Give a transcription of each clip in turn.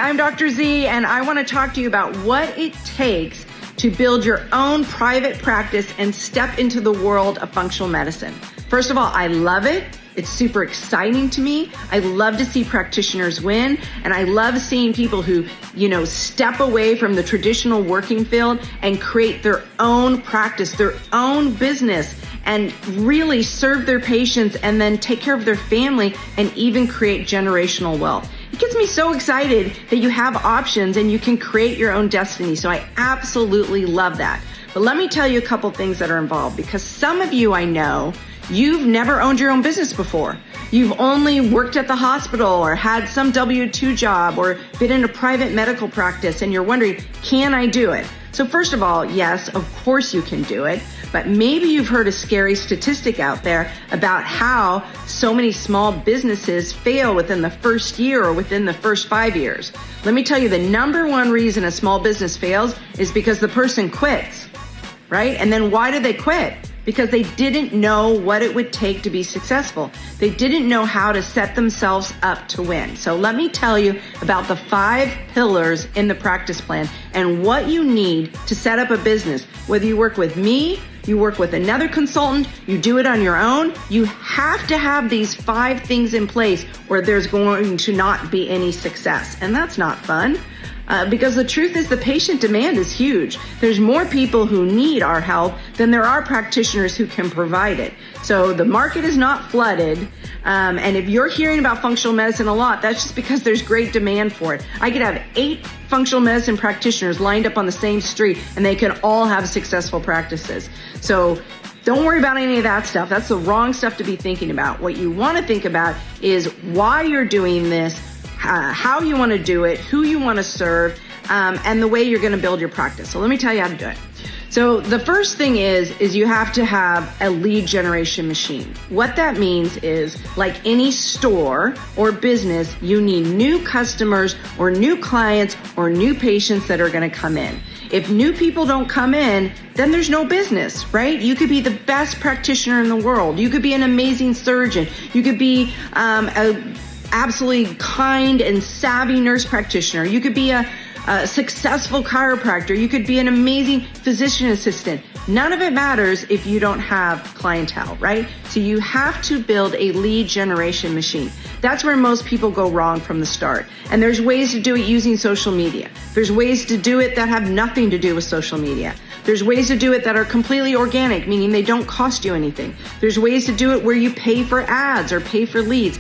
I'm Dr. Z, and I want to talk to you about what it takes to build your own private practice and step into the world of functional medicine. First of all, I love it. It's super exciting to me. I love to see practitioners win, and I love seeing people who, step away from the traditional working field and create their own practice, their own business, and really serve their patients and then take care of their family and even create generational wealth. It gets me so excited that you have options and you can create your own destiny. So I absolutely love that. But let me tell you a couple things that are involved, because some of you, I know, you've never owned your own business before. You've only worked at the hospital or had some W-2 job or been in a private medical practice, and you're wondering, can I do it? So first of all, yes, of course you can do it, but maybe you've heard a scary statistic out there about how so many small businesses fail within the first year or within the first 5 years. Let me tell you, the number one reason a small business fails is because the person quits, right? And then why do they quit? Because they didn't know what it would take to be successful. They didn't know how to set themselves up to win. So let me tell you about the 5 pillars in the practice plan and what you need to set up a business. Whether you work with me, you work with another consultant, you do it on your own, you have to have these 5 things in place or there's going to not be any success. And that's not fun. Because the truth is the patient demand is huge. There's more people who need our help than there are practitioners who can provide it. So the market is not flooded. And if you're hearing about functional medicine a lot, that's just because there's great demand for it. I could have 8 functional medicine practitioners lined up on the same street and they can all have successful practices. So don't worry about any of that stuff. That's the wrong stuff to be thinking about. What you want to think about is why you're doing this, how you want to do it, who you want to serve, and the way you're going to build your practice. So let me tell you how to do it. So the first thing is you have to have a lead generation machine. What that means is, like any store or business, you need new customers or new clients or new patients that are going to come in. If new people don't come in, then there's no business, right? You could be the best practitioner in the world. You could be an amazing surgeon. You could be a absolutely kind and savvy nurse practitioner. You could be a successful chiropractor. You could be an amazing physician assistant. None of it matters if you don't have clientele, right? So you have to build a lead generation machine. That's where most people go wrong from the start. And there's ways to do it using social media. There's ways to do it that have nothing to do with social media. There's ways to do it that are completely organic, meaning they don't cost you anything. There's ways to do it where you pay for ads or pay for leads.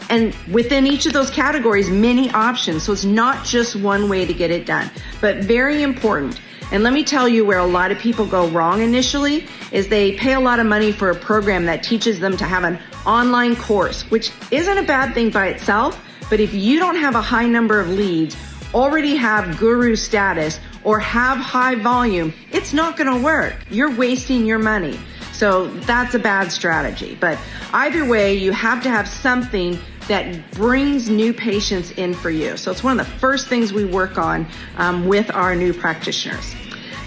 And within each of those categories, many options. So it's not just one way to get it done, but very important. And let me tell you where a lot of people go wrong initially is they pay a lot of money for a program that teaches them to have an online course, which isn't a bad thing by itself. But if you don't have a high number of leads, already have guru status, or have high volume, it's not going to work. You're wasting your money. So that's a bad strategy. But either way, you have to have something that brings new patients in for you. So it's one of the first things we work on with our new practitioners.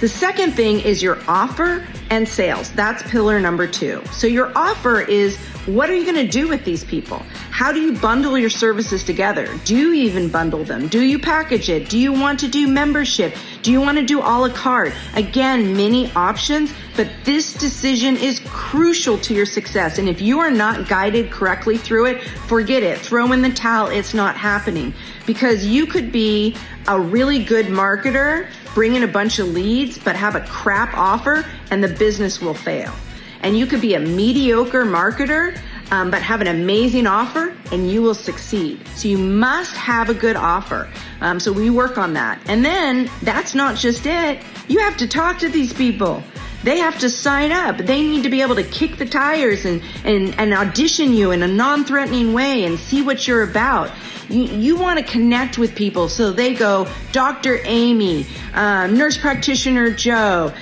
The second thing is your offer and sales. That's pillar number 2. So your offer is, what are you going to do with these people? How do you bundle your services together? Do you even bundle them? Do you package it? Do you want to do membership? Do you want to do a la carte? Again, many options, but this decision is crucial to your success. And if you are not guided correctly through it, forget it. Throw in the towel. It's not happening. Because you could be a really good marketer, bring in a bunch of leads, but have a crap offer and the business will fail. And you could be a mediocre marketer, but have an amazing offer and you will succeed. So you must have a good offer. So we work on that. And then that's not just it. You have to talk to these people. They have to sign up. They need to be able to kick the tires and audition you in a non-threatening way and see what you're about. You want to connect with people so they go, Dr. Amy, nurse practitioner Joe,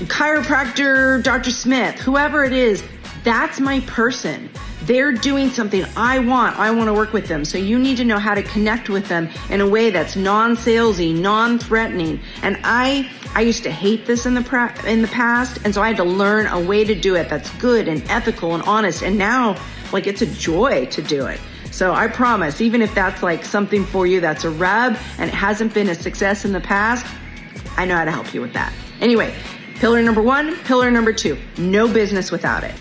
chiropractor Dr. Smith, whoever it is, that's my person. They're doing something I want to work with them. So you need to know how to connect with them in a way that's non-salesy, non-threatening. And I used to hate this in the past, and so I had to learn a way to do it that's good and ethical and honest. And now, it's a joy to do it. So I promise, even if that's like something for you that's a rub and it hasn't been a success in the past, I know how to help you with that. Anyway, pillar number 1, pillar number 2, no business without it.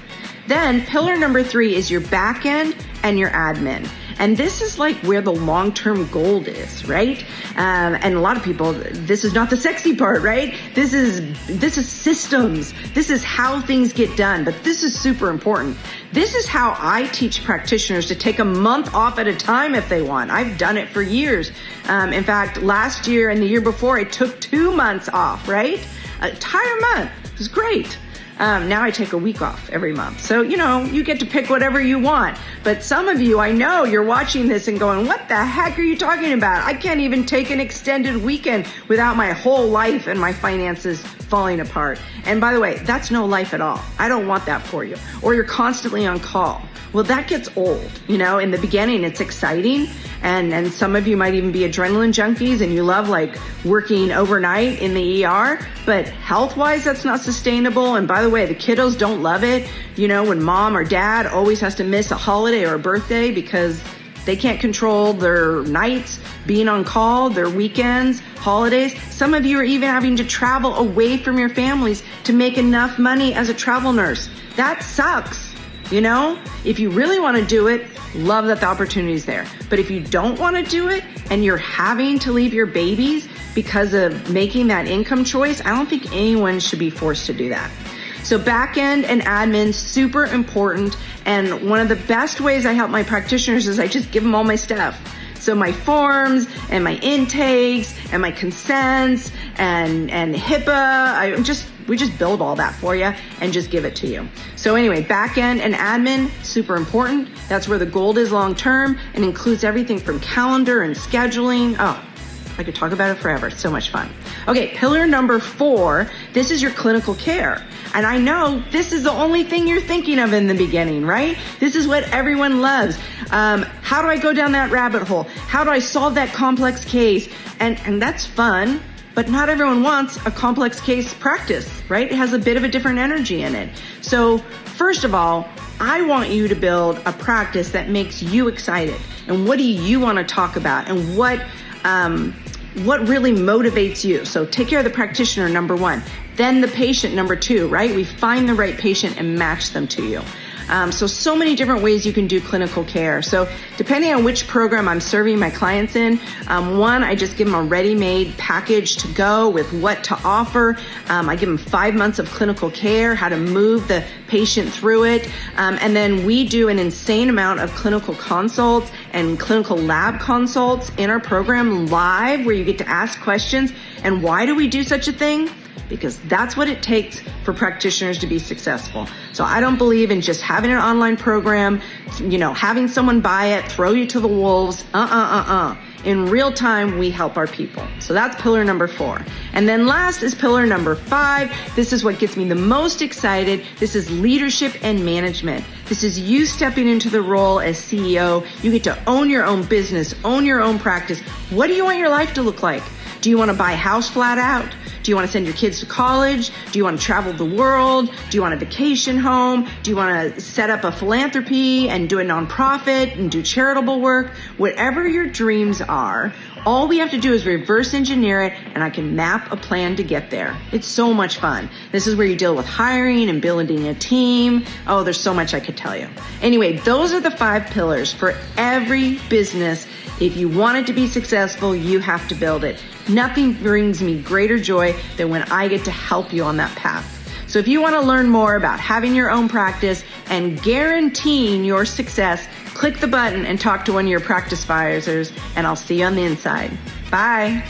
Then pillar number 3 is your back end and your admin. And this is like where the long-term gold is, right? And a lot of people, this is not the sexy part, right? This is systems. This is how things get done, but this is super important. This is how I teach practitioners to take a month off at a time if they want. I've done it for years. In fact, last year and the year before, I took 2 months off, right? An entire month. It was great. Now I take a week off every month. So, you get to pick whatever you want. But some of you, I know you're watching this and going, what the heck are you talking about? I can't even take an extended weekend without my whole life and my finances falling apart. And by the way, that's no life at all. I don't want that for you. Or you're constantly on call. Well, that gets old. In the beginning, it's exciting. And some of you might even be adrenaline junkies and you love like working overnight in the ER, but health-wise, that's not sustainable. And by the way, the kiddos don't love it. When mom or dad always has to miss a holiday or a birthday because they can't control their nights, being on call, their weekends, holidays. Some of you are even having to travel away from your families to make enough money as a travel nurse. That sucks. If you really want to do it, love that the opportunity is there. But if you don't want to do it and you're having to leave your babies because of making that income choice, I don't think anyone should be forced to do that. So back end and admin, super important. And one of the best ways I help my practitioners is I just give them all my stuff. So my forms and my intakes and my consents and HIPAA, we just build all that for you and just give it to you. So anyway, back end and admin, super important. That's where the gold is long term and includes everything from calendar and scheduling. Oh, I could talk about it forever. It's so much fun. Okay, pillar number 4, this is your clinical care. And I know this is the only thing you're thinking of in the beginning, right? This is what everyone loves. How do I go down that rabbit hole? How do I solve that complex case? And that's fun, but not everyone wants a complex case practice, right? It has a bit of a different energy in it. So first of all, I want you to build a practice that makes you excited. And what do you want to talk about? And what really motivates you? So take care of the practitioner, number 1. Then the patient, number 2, right? We find the right patient and match them to you. So many different ways you can do clinical care. So depending on which program I'm serving my clients in, one, I just give them a ready-made package to go with what to offer. I give them 5 months of clinical care, how to move the patient through it. And then we do an insane amount of clinical consults and clinical lab consults in our program live where you get to ask questions. And why do we do such a thing? Because that's what it takes for practitioners to be successful. So I don't believe in just having an online program, having someone buy it, throw you to the wolves. In real time, we help our people. So that's pillar number 4. And then last is pillar number 5. This is what gets me the most excited. This is leadership and management. This is you stepping into the role as CEO. You get to own your own business, own your own practice. What do you want your life to look like? Do you want to buy a house flat out? Do you want to send your kids to college? Do you want to travel the world? Do you want a vacation home? Do you want to set up a philanthropy and do a nonprofit and do charitable work? Whatever your dreams are, all we have to do is reverse engineer it and I can map a plan to get there. It's so much fun. This is where you deal with hiring and building a team. Oh, there's so much I could tell you. Anyway, those are the 5 pillars for every business. If you want it to be successful, you have to build it. Nothing brings me greater joy than when I get to help you on that path. So if you want to learn more about having your own practice and guaranteeing your success, click the button and talk to one of your practice advisors, and I'll see you on the inside. Bye.